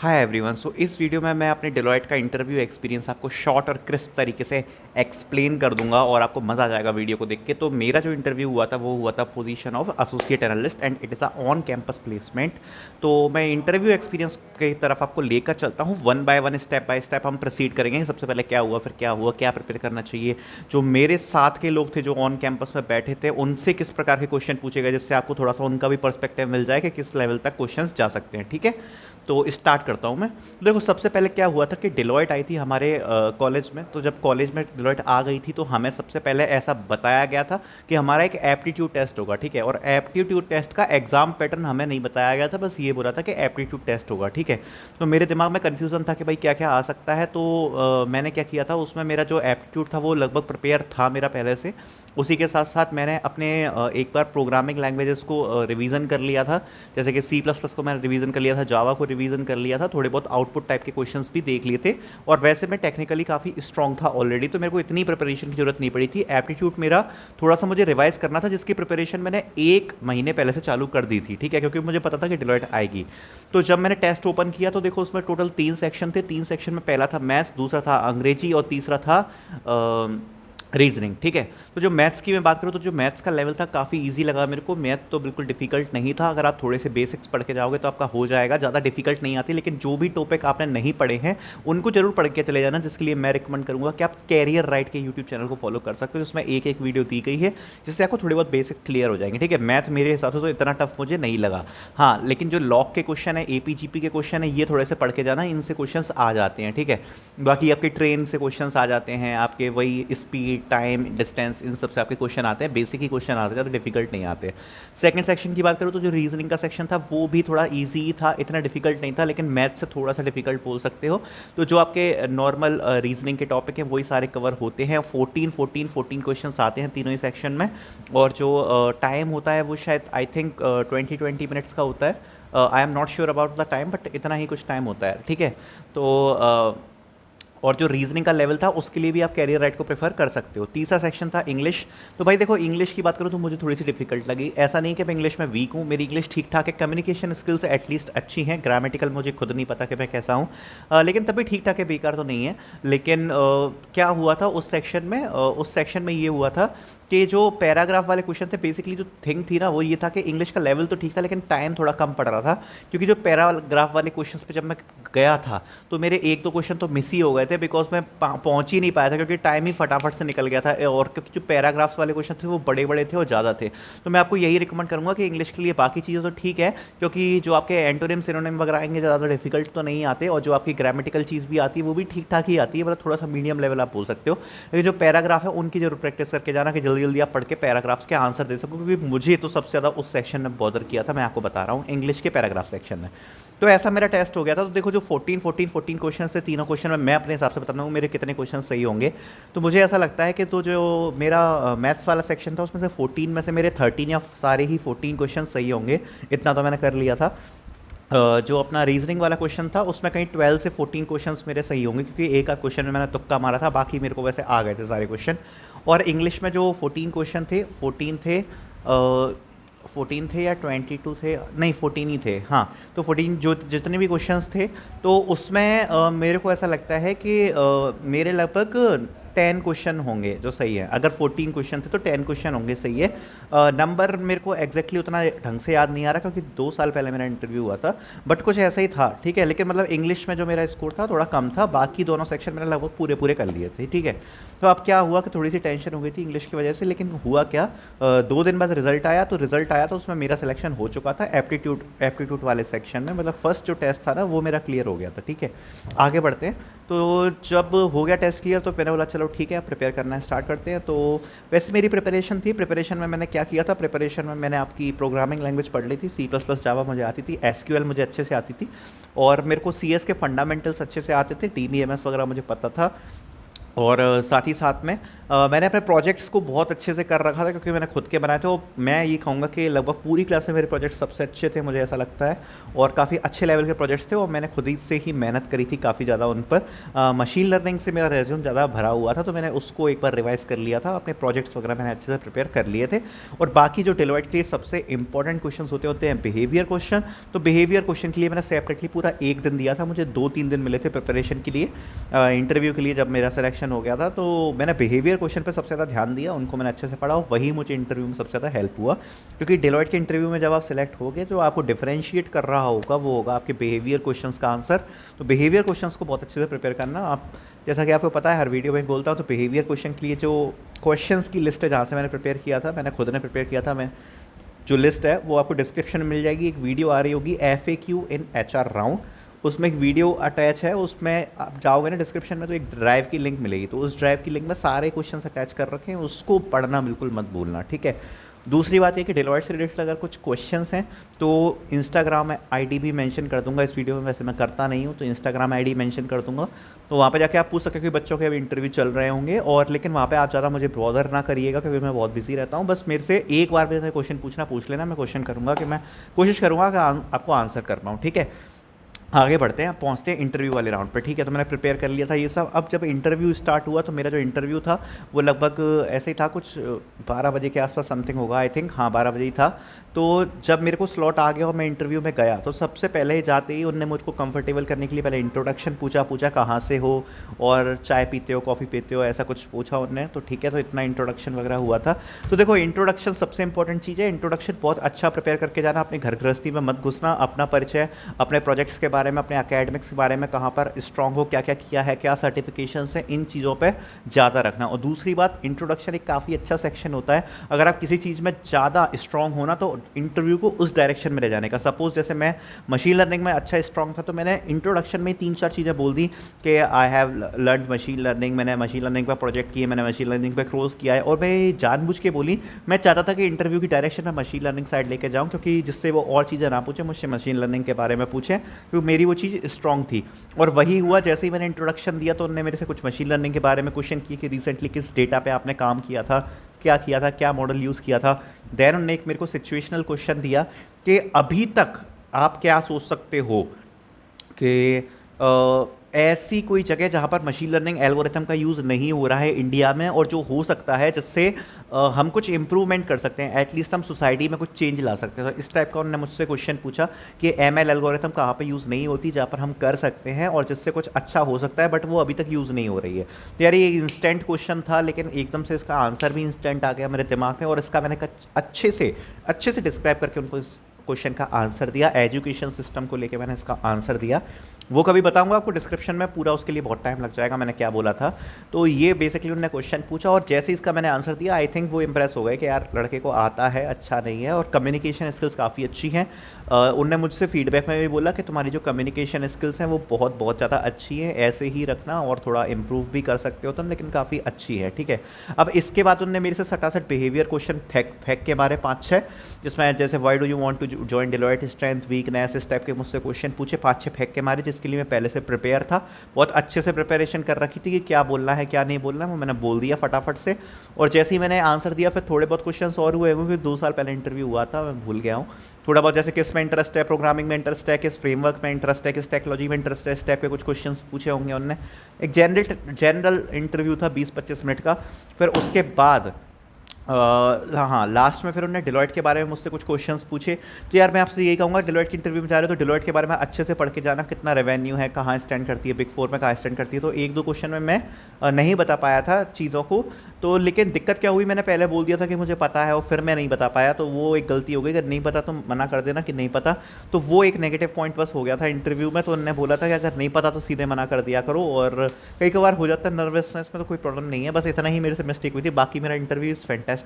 Hi everyone. सो इस video में मैं अपने डेलॉयट का इंटरव्यू एक्सपीरियंस आपको शॉर्ट और क्रिस्प तरीके से एक्सप्लेन कर दूंगा और आपको मज़ा आ जाएगा वीडियो को देख के। तो मेरा जो इंटरव्यू हुआ था वो हुआ था position of associate analyst and it is a on campus placement. तो मैं इंटरव्यू एक्सपीरियंस की तरफ आपको लेकर चलता हूँ, one by one step by step हम प्रोसीड करेंगे। सबसे पहले क्या हुआ, फिर क्या हुआ, क्या प्रिपेयर करना चाहिए, जो मेरे साथ के लोग थे जो ऑन कैंपस में बैठे थे उनसे किस प्रकार के क्वेश्चन पूछे गए, जिससे आपको थोड़ा सा उनका भी पर्सपेक्टिव मिल जाए कि किस लेवल तक क्वेश्चन जा सकते हैं। ठीक है, तो स्टार्ट करता हूँ मैं। तो देखो, सबसे पहले क्या हुआ था कि डिलॉयट आई थी हमारे कॉलेज में। तो जब कॉलेज में डिलॉयट आ गई थी तो हमें सबसे पहले ऐसा बताया गया था कि हमारा एक एप्टीट्यूड टेस्ट होगा। ठीक है, और एप्टीट्यूड टेस्ट का एग्जाम पैटर्न हमें नहीं बताया गया था, बस ये बोला था कि एप्टीट्यूड टेस्ट होगा। ठीक है, तो मेरे दिमाग में कन्फ्यूज़न था कि भाई क्या क्या आ सकता है। तो मैंने क्या किया था, उसमें मेरा जो एप्टीट्यूड था वो लगभग प्रिपेयर था मेरा पहले से। उसी के साथ साथ मैंने अपने एक बार प्रोग्रामिंग लैंग्वेजेस को रिवीजन कर लिया था। जैसे कि सी प्लस प्लस को मैंने रिवीजन कर लिया था, जावा को रिवीजन कर लिया था, थोड़े बहुत आउटपुट टाइप के क्वेश्चंस भी देख लिए थे। और वैसे मैं टेक्निकली काफ़ी स्ट्रॉन्ग था ऑलरेडी, तो मेरे को इतनी प्रिपरेशन की जरूरत नहीं पड़ी थी। एप्टीट्यूड मेरा थोड़ा सा मुझे रिवाइज करना था, जिसकी प्रिपरेशन मैंने 1 महीने पहले से चालू कर दी थी। ठीक है, क्योंकि मुझे पता था कि डिलॉयट आएगी। तो जब मैंने टेस्ट ओपन किया तो देखो उसमें टोटल 3 सेक्शन थे। 3 सेक्शन में पहला था मैथ्स, दूसरा था अंग्रेजी और तीसरा था रीजनिंग। ठीक है, तो जो मैथ्स की मैं बात करूँ तो जो मैथ्स का लेवल था काफ़ी इजी लगा मेरे को। मैथ तो बिल्कुल डिफिकल्ट नहीं था, अगर आप थोड़े से बेसिक्स पढ़ के जाओगे तो आपका हो जाएगा, ज़्यादा डिफिकल्ट नहीं आती। लेकिन जो भी टॉपिक आपने नहीं पढ़े हैं उनको जरूर पढ़ के चले जाना, जिसके लिए मैं रिकमेंड करूँगा कि आप कैरियर राइट के यूट्यूब चैनल को फॉलो कर सकते हो, जिसमें एक एक वीडियो दी गई है जिससे आपको थोड़ी बहुत बेसिक क्लियर हो जाएंगे। ठीक है, मैथ मेरे हिसाब से तो इतना टफ मुझे नहीं लगा। हाँ, लेकिन जो लॉक के क्वेश्चन है, एपीजीपी के क्वेश्चन है, ये थोड़े से पढ़ के जाना, इनसे क्वेश्चन आ जाते हैं। ठीक है, बाकी आपके ट्रेन से क्वेश्चन आ जाते हैं, आपके वही स्पीड, टाइम, डिस्टेंस, इन सब से आपके क्वेश्चन आते हैं। बेसिक ही क्वेश्चन आते हैं, तो डिफिकल्ट नहीं आते। सेकंड सेक्शन की बात करूँ तो जो रीजनिंग का सेक्शन था वो भी थोड़ा इजी था, इतना डिफिकल्ट नहीं था, लेकिन मैथ से थोड़ा सा डिफिकल्ट बोल सकते हो। तो जो आपके नॉर्मल रीजनिंग के टॉपिक हैं वही सारे कवर होते हैं। 14 क्वेश्चन आते हैं तीनों ही सेक्शन में। और जो टाइम होता है वो शायद आई थिंक 20 मिनट्स का होता है। I am not sure about the time, but इतना ही कुछ टाइम होता है। ठीक है, तो और जो रीजनिंग का लेवल था उसके लिए भी आप कैरियर राइट को प्रेफर कर सकते हो। तीसरा सेक्शन था इंग्लिश। तो भाई देखो, इंग्लिश की बात करूँ तो मुझे थोड़ी सी डिफिकल्ट लगी। ऐसा नहीं कि मैं इंग्लिश में वीक हूँ, मेरी इंग्लिश ठीक ठाक है, कम्युनिकेशन स्किल्स एटलीस्ट अच्छी हैं। ग्रामेटिकल मुझे खुद नहीं पता कि मैं कैसा हूँ, लेकिन तभी ठीक ठाक है, बेकार तो नहीं है। लेकिन क्या हुआ था उस सेक्शन में ये हुआ था कि जो पैराग्राफ वाले क्वेश्चन थे, बेसिकली जो थिंग थी ना वो ये था कि इंग्लिश का लेवल तो ठीक था लेकिन टाइम थोड़ा कम पड़ रहा था। क्योंकि जो पैराग्राफ वाले क्वेश्चंस पे जब मैं गया था तो मेरे एक दो क्वेश्चन तो मिस ही हो गए थे, बिकॉज मैं पहुंच ही नहीं पाया था, क्योंकि टाइम ही फटाफट से निकल गया था। और क्योंकि जो पैराग्राफ्स वाले क्वेश्चन थे वो बड़े बड़े थे और ज़्यादा थे। तो मैं आपको यही रिकमेंड करूँगा कि इंग्लिश के लिए बाकी चीज़ें तो ठीक है, क्योंकि जो आपके एंटोनिम सिनोनिम वगैरह आएंगे ज़्यादा डिफिकल्ट तो नहीं आते, और जो आपकी ग्रामेटिकल चीज़ भी आती है वो भी ठीक ठाक ही आती है, मतलब थोड़ा सा मीडियम लेवल आप बोल सकते हो। लेकिन जो पैराग्राफ है उनकी जरूर प्रैक्टिस करके जाना कि जल्दी जल्दी आप पढ़ के पैराग्राफ्स के आंसर दे सको, क्योंकि मुझे तो सबसे ज़्यादा उस सेक्शन ने बॉदर किया था, मैं आपको बता रहा हूँ, इंग्लिश के पैराग्राफ सेक्शन में। तो ऐसा मेरा टेस्ट हो गया था। तो देखो, जो 14 क्वेश्चन थे, तीनों क्वेश्चन में मैं अपने हिसाब से बताना हूँ मेरे कितने क्वेश्चन सही होंगे। तो मुझे ऐसा लगता है कि तो जो मेरा मैथ्स वाला सेक्शन था उसमें से 14 में से मेरे 13 या सारे ही 14 क्वेश्चन सही होंगे, इतना तो मैंने कर लिया था। जो अपना रीजनिंग वाला क्वेश्चन था उसमें कहीं 12 से 14 क्वेश्चंस मेरे सही होंगे, क्योंकि एक आध क्वेश्चन में मैंने तुक्का मारा था, बाकी मेरे को वैसे आ गए थे सारे क्वेश्चन। और इंग्लिश में जो 14 क्वेश्चन थे, 14 थे या 22 थे, नहीं 14 ही थे। हाँ, तो 14 जो जितने भी क्वेश्चंस थे तो उसमें मेरे को ऐसा लगता है कि मेरे लगभग 10 क्वेश्चन होंगे जो सही है। अगर 14 क्वेश्चन थे तो 10 क्वेश्चन होंगे सही है। नंबर मेरे को एग्जैक्टली उतना ढंग से याद नहीं आ रहा, क्योंकि 2 साल पहले मेरा इंटरव्यू हुआ था, बट कुछ ऐसा ही था। ठीक है, लेकिन मतलब इंग्लिश में जो मेरा स्कोर था थोड़ा कम था, बाकी दोनों सेक्शन मैंने लगभग पूरे पूरे कर लिए थे। ठीक है, तो अब क्या हुआ कि थोड़ी सी टेंशन हो गई थी इंग्लिश की वजह से, लेकिन हुआ क्या, 2 दिन बाद रिजल्ट आया। तो रिजल्ट आया तो उसमें मेरा सिलेक्शन हो चुका था एप्टीट्यूड वाले सेक्शन में, मतलब फर्स्ट जो टेस्ट था ना वो मेरा क्लियर हो गया था। ठीक है, आगे बढ़ते हैं। तो जब हो गया टेस्ट क्लियर तो मैंने बोला चलो ठीक है, प्रिपेयर करना स्टार्ट करते हैं। तो वैसे मेरी प्रिपरेशन थी, प्रिपरेशन में मैंने क्या किया था, प्रिपरेशन में मैंने आपकी प्रोग्रामिंग लैंग्वेज पढ़ ली थी, सी प्लस प्लस, जावा मुझे आती थी, एसक्यूएल मुझे अच्छे से आती थी, और मेरे को सीएस के फंडामेंटल्स अच्छे से आते थे, टीबीएमएस वगैरह मुझे पता था। और साथ ही साथ में मैंने अपने प्रोजेक्ट्स को बहुत अच्छे से कर रखा था क्योंकि मैंने खुद के बनाए थे। और मैं ये कहूँगा कि लगभग पूरी क्लास में मेरे प्रोजेक्ट्स सबसे अच्छे थे, मुझे ऐसा लगता है, और काफ़ी अच्छे लेवल के प्रोजेक्ट्स थे और मैंने खुद ही से ही मेहनत करी थी काफ़ी ज़्यादा उन पर। मशीन लर्निंग से मेरा रेज्यूम ज़्यादा भरा हुआ था, तो मैंने उसको एक बार रिवाइज़ कर लिया था, अपने प्रोजेक्ट्स वगैरह मैंने अच्छे से प्रिपेयर कर लिए थे। और बाकी जो डेलोइट के लिए सबसे इंपॉर्टेंट क्वेश्चन होते हैं बिहेवियर क्वेश्चन। तो बिहेवियर क्वेश्चन के लिए मैंने सेपरेटली पूरा एक दिन दिया था, मुझे 2-3 दिन मिले थे प्रिपरेशन के लिए, इंटरव्यू के लिए। जब मेरा सिलेक्शन हो गया था तो मैंने बिहेवियर क्वेश्चन पर सबसे ज़्यादा ध्यान दिया, उनको मैंने अच्छे से पढ़ा और वही मुझे इंटरव्यू में सबसे ज़्यादा हेल्प हुआ। क्योंकि डेलोइट के इंटरव्यू में जब आप सिलेक्ट होगे तो आपको डिफरेंशिएट कर रहा होगा वो होगा आपके बिहेवियर क्वेश्चंस का आंसर। तो बिहेवियर क्वेश्चंस को बहुत अच्छे से प्रिपेयर करना आप, जैसा कि आपको पता है हर वीडियो में बोलता हूँ। तो बिहेवियर क्वेश्चन के लिए जो क्वेश्चंस की लिस्ट है जहाँ से मैंने प्रिपेयर किया था, मैंने खुद ने प्रिपेयर किया था, मैं जो लिस्ट है वो आपको डिस्क्रिप्शन में मिल जाएगी। एक वीडियो आ रही होगी FAQ इन HR राउंड, उसमें एक वीडियो अटैच है, उसमें आप जाओगे ना डिस्क्रिप्शन में तो एक ड्राइव की लिंक मिलेगी, तो उस ड्राइव की लिंक में सारे क्वेश्चंस अटैच कर रखे हैं, उसको पढ़ना बिल्कुल मत भूलना, ठीक है। दूसरी बात ये कि डेलोइट से रिलेटेड अगर कुछ क्वेश्चंस हैं तो इंस्टाग्राम आईडी भी मेंशन कर दूंगा इस वीडियो में, वैसे मैं करता नहीं हूँ तो इंस्टाग्राम आईडी मेंशन कर दूंगा, तो वहाँ पे जाके आप पूछ सकते हो कि बच्चों के अभी इंटरव्यू चल रहे होंगे। और लेकिन वहाँ पे आप ज़्यादा मुझे बॉदर ना करिएगा क्योंकि मैं बहुत बिजी रहता हूँ, बस मेरे से एक बार मेरे से क्वेश्चन पूछना पूछ लेना, मैं क्वेश्चन करूँगा कि मैं कोशिश करूँगा कि आपको आंसर कर पाऊँ, ठीक है। आगे बढ़ते हैं, पहुंचते हैं इंटरव्यू वाले राउंड पर, ठीक है। तो मैंने प्रिपेयर कर लिया था ये सब। अब जब इंटरव्यू स्टार्ट हुआ तो मेरा जो इंटरव्यू था वो लगभग ऐसे ही था, कुछ 12 बजे के आसपास समथिंग होगा, आई थिंक, हाँ 12 बजे ही था। तो जब मेरे को स्लॉट आ गया और मैं इंटरव्यू में गया तो सबसे पहले ही जाते ही उनने मुझको कंफर्टेबल करने के लिए पहले इंट्रोडक्शन पूछा कहाँ से हो और चाय पीते हो कॉफ़ी पीते हो, ऐसा कुछ पूछा उनने। तो ठीक है, तो इतना इंट्रोडक्शन वगैरह हुआ था। तो देखो इंट्रोडक्शन सबसे इंपॉर्टेंट चीज़ है, इंट्रोडक्शन बहुत अच्छा प्रिपेयर करके जाना, अपने घर गृहस्थी में मत घुसना, अपना परिचय, अपने प्रोजेक्ट्स के बारे में, अपने अकेडमिक्स के बारे में, कहाँ पर स्ट्रांग हो, क्या क्या किया है, क्या सर्टिफिकेशंस हैं, इन चीज़ों पे ज़्यादा रखना। और दूसरी बात, इंट्रोडक्शन एक काफ़ी अच्छा सेक्शन होता है, अगर आप किसी चीज़ में ज़्यादा स्ट्रांग होना तो इंटरव्यू को उस डायरेक्शन में ले जाने का। सपोज जैसे मैं मशीन लर्निंग में अच्छा स्ट्रांग था तो मैंने इंट्रोडक्शन में 3-4 चीज़ें बोल दी कि I have learn machine learning, मैंने मशीन लर्निंग पर प्रोजेक्ट किए, मैंने मशीन लर्निंग पर कोर्स किया है। और मैं जानबूझ के बोली, मैं चाहता था कि इंटरव्यू की डायरेक्शन में मशीन लर्निंग साइड लेके जाऊँ, क्योंकि जिससे वो और चीज़ें ना पूछे, मुझसे मशीन लर्निंग के बारे में पूछें, क्योंकि मेरी वो चीज़ स्ट्रांग थी। और वही हुआ, जैसे ही मैंने इंट्रोडक्शन दिया तो उन्होंने मेरे से कुछ मशीन लर्निंग के बारे में क्वेश्चन किए कि रिसेंटली किस डेटा पे आपने काम किया था, क्या किया था, क्या मॉडल यूज़ किया था। देन उन्होंने एक मेरे को सिचुएशनल क्वेश्चन दिया कि अभी तक आप क्या सोच सकते हो कि ऐसी कोई जगह जहाँ पर मशीन लर्निंग एल्गोरिथम का यूज़ नहीं हो रहा है इंडिया में, और जो हो सकता है जिससे हम कुछ इम्प्रूवमेंट कर सकते हैं, एटलीस्ट हम सोसाइटी में कुछ चेंज ला सकते हैं। तो इस टाइप का उन्होंने मुझसे क्वेश्चन पूछा कि ML एल्गोरिथम कहाँ पर यूज़ नहीं होती जहाँ पर हम कर सकते हैं और जिससे कुछ अच्छा हो सकता है बट वो अभी तक यूज़ नहीं हो रही है। तो यार ये इंस्टेंट क्वेश्चन था, लेकिन एकदम से इसका आंसर भी इंस्टेंट आ गया मेरे दिमाग में, और इसका मैंने अच्छे से डिस्क्राइब करके उनको इस क्वेश्चन का आंसर दिया। एजुकेशन सिस्टम को लेके मैंने इसका आंसर दिया, वो कभी बताऊंगा आपको डिस्क्रिप्शन में, पूरा उसके लिए बहुत टाइम लग जाएगा मैंने क्या बोला था। तो ये बेसिकली उन्होंने क्वेश्चन पूछा और जैसे इसका मैंने आंसर दिया, आई थिंक वो इंप्रेस हो गए कि यार लड़के को आता है, अच्छा नहीं है, और कम्युनिकेशन स्किल्स काफ़ी अच्छी हैं। उनने मुझसे फीडबैक में भी बोला कि तुम्हारी जो कम्युनिकेशन स्किल्स हैं वो बहुत ज़्यादा अच्छी हैं, ऐसे ही रखना और थोड़ा इंप्रूव भी कर सकते हो तुम, लेकिन काफ़ी अच्छी है, ठीक है। अब इसके बाद उन्होंने मेरे से सटासट बिहेवियर क्वेश्चन फेंक के मारे 5-6, जिसमें जैसे why do you want to join Deloitte, strength weakness, इस टाइप के मुझसे क्वेश्चन पूछे, 5-6 फेंक के मारे, जिसके लिए मैं पहले से प्रिपेयर था, बहुत अच्छे से प्रिपरेशन कर रखी थी कि क्या बोलना है क्या नहीं बोलना है, वो मैंने बोल दिया फटाफट से। और जैसे ही मैंने आंसर दिया फिर थोड़े बहुत क्वेश्चंस और हुए, क्योंकि 2 साल पहले इंटरव्यू हुआ था, मैं भूल गया हूँ थोड़ा बहुत, जैसे किस में इंटरेस्ट है, प्रोग्रामिंग में इंटरेस्ट है, किस फ्रेमवर्क में इंटरेस्ट है, किस टेक्नोलॉजी में इंटरेस्ट है, इस टाइप के कुछ क्वेश्चंस पूछे होंगे उन्होंने। एक जनरल इंटरव्यू था 20-25 मिनट का। फिर उसके बाद हाँ लास्ट में फिर उन्होंने डेलोइट के बारे में मुझसे कुछ क्वेश्चंस पूछे। तो यार मैं आपसे यही कहूँगा, डेलोइट की इंटरव्यू में जा रहे हो तो डेलोइट के बारे में अच्छे से पढ़ के जाना, कितना रेवेन्यू है, कहाँ स्टैंड करती है, बिग 4 में कहाँ स्टैंड करती है। तो 1-2 क्वेश्चन में मैं नहीं बता पाया था चीज़ों को, तो लेकिन दिक्कत क्या हुई, मैंने पहले बोल दिया था कि मुझे पता है और फिर मैं नहीं बता पाया, तो वो एक गलती हो गई। अगर नहीं पता तो मना कर देना कि नहीं पता, तो वो एक नेगेटिव पॉइंट बस हो गया था इंटरव्यू में। तो उन्होंने बोला था कि अगर नहीं पता तो सीधे मना कर दिया करो, और कई बार हो जाता है नर्वसनेस में, तो कोई प्रॉब्लम नहीं है, बस इतना ही मेरे से मिस्टेक हुई थी। बाकी मेरा इंटरव्यू इज़ फैंटेस्टिक।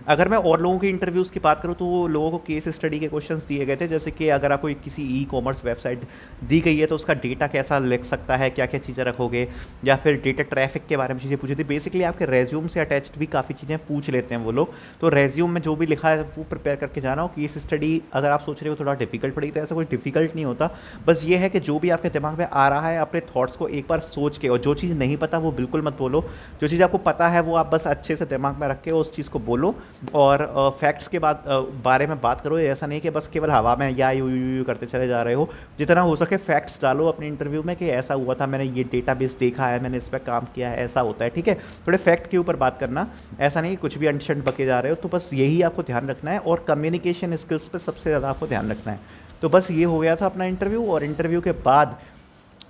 अगर मैं और लोगों के इंटरव्यूज़ की बात करूँ तो वो लोगों को केस स्टडी के क्वेश्चंस दिए गए थे, जैसे कि अगर आपको किसी ई-कॉमर्स वेबसाइट दी गई है तो उसका डेटा कैसा लिख सकता है, क्या क्या चीज़ें रखोगे, या फिर डेटा ट्रैफिक के बारे में चीज़ें पूछी थी। बेसिकली आपके रेज्यूम से से अटैच्ड भी काफ़ी चीज़ें पूछ लेते हैं वो लोग। तो रेज्यूम में जो भी लिखा है वो प्रिपेयर करके जाना हो। केस स्टडी अगर आप सोच रहे हो थोड़ा डिफिकल्ट पड़ी तो ऐसा कोई डिफिकल्ट नहीं होता, बस ये है कि जो भी आपके दिमाग में आ रहा है अपने थॉट्स को एक बार सोच के, और जो चीज़ नहीं पता वो बिल्कुल मत बोलो, जो चीज़ आपको पता है वो आप बस अच्छे से दिमाग में रख के उस चीज़ को बोलो। और फैक्ट्स के बारे में बात करो, ऐसा नहीं कि बस केवल हवा में या यू करते चले जा रहे हो। जितना हो सके फैक्ट्स डालो अपने इंटरव्यू में कि ऐसा हुआ था, मैंने ये डेटाबेस देखा है, मैंने इस पर काम किया है, ऐसा होता है, ठीक है। थोड़े फैक्ट के ऊपर बात करना, ऐसा नहीं कुछ भी अनशंट बके जा रहे हो। तो बस यही आपको ध्यान रखना है, और कम्युनिकेशन स्किल्स पे सबसे ज़्यादा आपको ध्यान रखना है। तो बस ये हो गया था अपना इंटरव्यू, और इंटरव्यू के बाद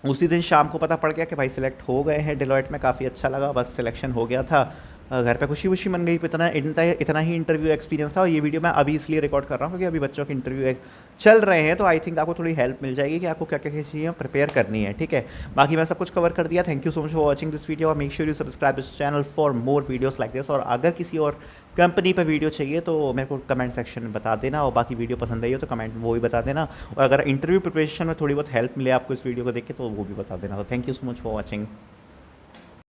उसी दिन शाम को पता पड़ गया कि भाई सिलेक्ट हो गए हैं डेलॉयट में। काफ़ी अच्छा लगा, बस सिलेक्शन हो गया था। घर पे खुशी खुशी मन गई। इतना ही इंटरव्यू एक्सपीरियंस था। और ये वीडियो मैं अभी इसलिए रिकॉर्ड कर रहा हूँ क्योंकि अभी बच्चों के इंटरव्यू चल रहे हैं, तो आई थिंक आपको थोड़ी हेल्प मिल जाएगी कि आपको क्या क्या चीज़ें प्रिपेयर करनी है, ठीक है। बाकी मैं सब कुछ कवर कर दिया। Thank you so much for watching this video, और make sure you subscribe this channel for more videos like this. और अगर किसी और कंपनी पर वीडियो चाहिए तो मेरे को कमेंट सेक्शन में बता देना, और बाकी वीडियो पसंद आई हो तो कमेंट वो भी बता देना। और अगर इंटरव्यू प्रिपरेशन में थोड़ी बहुत हेल्प मिले आपको इस वीडियो को देख के तो वो भी बता देना। तो thank you so much for watching.